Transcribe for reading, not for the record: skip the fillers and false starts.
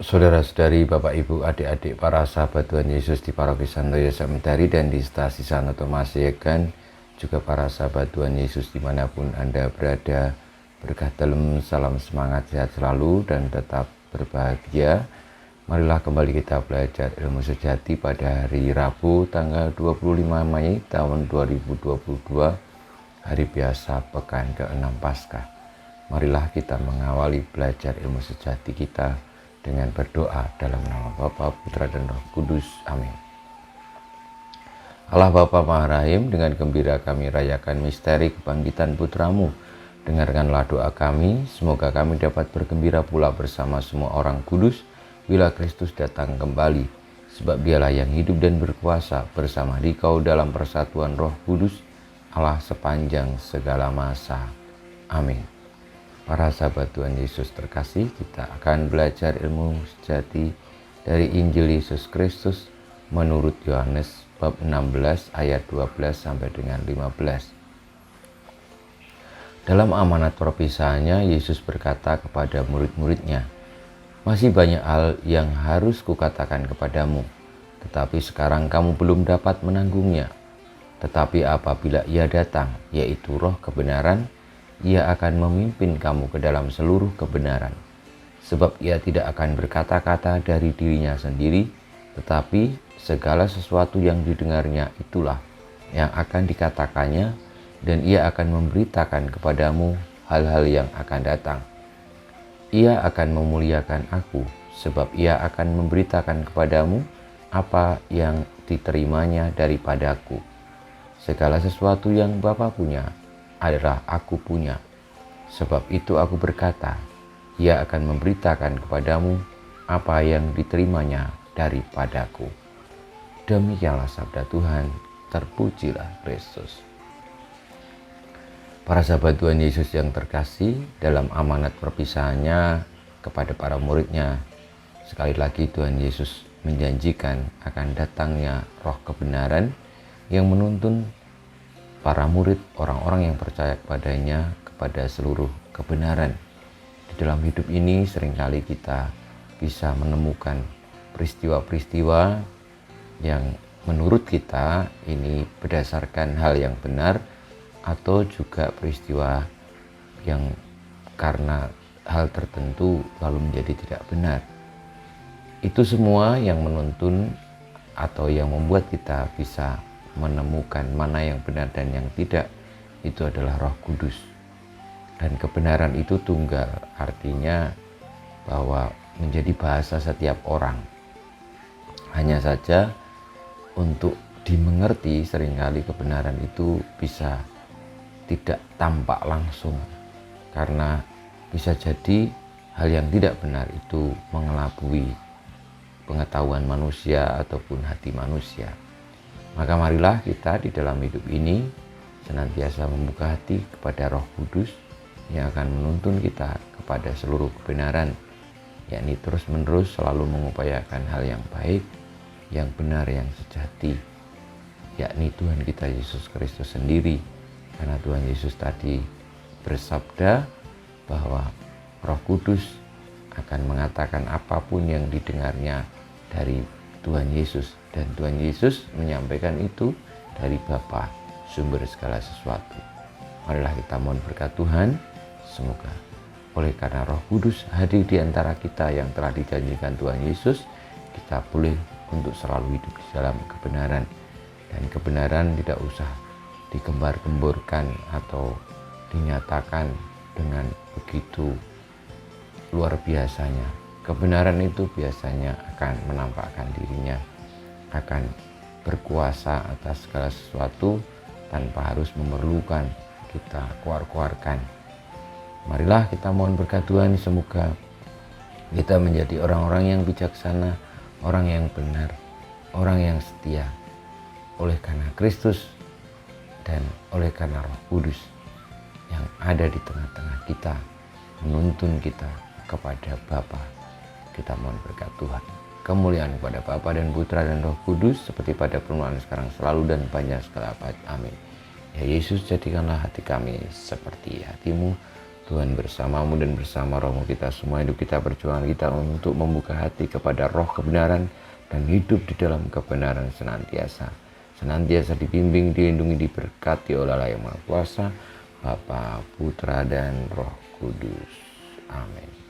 Saudara-saudari, Bapak Ibu, adik-adik, para sahabat Tuhan Yesus di Paroki Santo Yosef Medari dan di Stasi Santo Tomas Yegan, juga para sahabat Tuhan Yesus dimanapun Anda berada, berkah dalam salam semangat sehat selalu dan tetap berbahagia. Marilah kembali kita belajar ilmu sejati pada hari Rabu tanggal 25 Mei tahun 2022, hari biasa pekan ke-6 Paskah. Marilah kita mengawali belajar ilmu sejati kita dengan berdoa dalam nama Bapa, Putra, dan Roh Kudus. Amin. Allah Bapa Maha Rahim, dengan gembira kami rayakan misteri kebangkitan Putramu. Dengarkanlah doa kami, semoga kami dapat bergembira pula bersama semua orang kudus bila Kristus datang kembali, sebab Dialah yang hidup dan berkuasa bersama Dikau dalam persatuan Roh Kudus, Allah sepanjang segala masa. Amin. Para sahabat Tuhan Yesus terkasih, kita akan belajar ilmu sejati dari Injil Yesus Kristus menurut Yohanes bab 16 ayat 12 sampai dengan 15. Dalam amanat perpisahannya, Yesus berkata kepada murid-muridnya, "Masih banyak hal yang harus kukatakan kepadamu, tetapi sekarang kamu belum dapat menanggungnya. Tetapi apabila Ia datang, yaitu Roh kebenaran, Ia akan memimpin kamu ke dalam seluruh kebenaran. Sebab Ia tidak akan berkata-kata dari dirinya sendiri, tetapi segala sesuatu yang didengarnya itulah yang akan dikatakannya, dan Ia akan memberitakan kepadamu hal-hal yang akan datang. Ia akan memuliakan Aku, sebab Ia akan memberitakan kepadamu apa yang diterimanya daripadaku. Segala sesuatu yang Bapa punya adalah Aku punya. Sebab itu Aku berkata, Ia akan memberitakan kepadamu apa yang diterimanya daripadaku." Demikianlah sabda Tuhan, terpujilah Kristus. Para sahabat Tuhan Yesus yang terkasih, dalam amanat perpisahannya kepada para muridnya, sekali lagi Tuhan Yesus menjanjikan akan datangnya Roh kebenaran yang menuntun para murid, orang-orang yang percaya kepadanya, kepada seluruh kebenaran. Di dalam hidup ini seringkali kita bisa menemukan peristiwa-peristiwa yang menurut kita ini berdasarkan hal yang benar, atau juga peristiwa yang karena hal tertentu lalu menjadi tidak benar. Itu semua yang menuntun atau yang membuat kita bisa menemukan mana yang benar dan yang tidak, itu adalah Roh Kudus. Dan kebenaran itu tunggal, artinya bahwa menjadi bahasa setiap orang. Hanya saja untuk dimengerti seringkali kebenaran itu bisa tidak tampak langsung, karena bisa jadi hal yang tidak benar itu mengelabui pengetahuan manusia ataupun hati manusia. Maka marilah kita di dalam hidup ini senantiasa membuka hati kepada Roh Kudus yang akan menuntun kita kepada seluruh kebenaran, yakni terus-menerus selalu mengupayakan hal yang baik, yang benar, yang sejati, yakni Tuhan kita Yesus Kristus sendiri. Karena Tuhan Yesus tadi bersabda bahwa Roh Kudus akan mengatakan apapun yang didengarnya dari Tuhan Yesus, dan Tuhan Yesus menyampaikan itu dari Bapa, sumber segala sesuatu. Marilah kita mohon berkat Tuhan, semoga oleh karena Roh Kudus hadir di antara kita yang telah dijanjikan Tuhan Yesus, kita boleh untuk selalu hidup di dalam kebenaran. Dan kebenaran tidak usah digembar-gemborkan atau dinyatakan dengan begitu luar biasanya. Kebenaran itu biasanya akan menampakkan dirinya, akan berkuasa atas segala sesuatu tanpa harus memerlukan kita keluar-keluarkan. Marilah kita mohon berkat Tuhan, semoga kita menjadi orang-orang yang bijaksana, orang yang benar, orang yang setia, oleh karena Kristus dan oleh karena Roh Kudus yang ada di tengah-tengah kita, menuntun kita kepada Bapa. Kita mohon berkat Tuhan. Kemuliaan kepada Bapa dan Putra dan Roh Kudus, seperti pada permulaan sekarang selalu dan panjang segala abad. Amin. Ya Yesus, jadikanlah hati kami seperti hati-Mu, Tuhan bersamamu dan bersama rohmu, kita semua hidup kita, perjuangan kita untuk membuka hati kepada roh kebenaran dan hidup di dalam kebenaran senantiasa. Senantiasa dibimbing, dilindungi, diberkati oleh Allah yang Maha Kuasa, Bapa, Putra, dan Roh Kudus. Amin.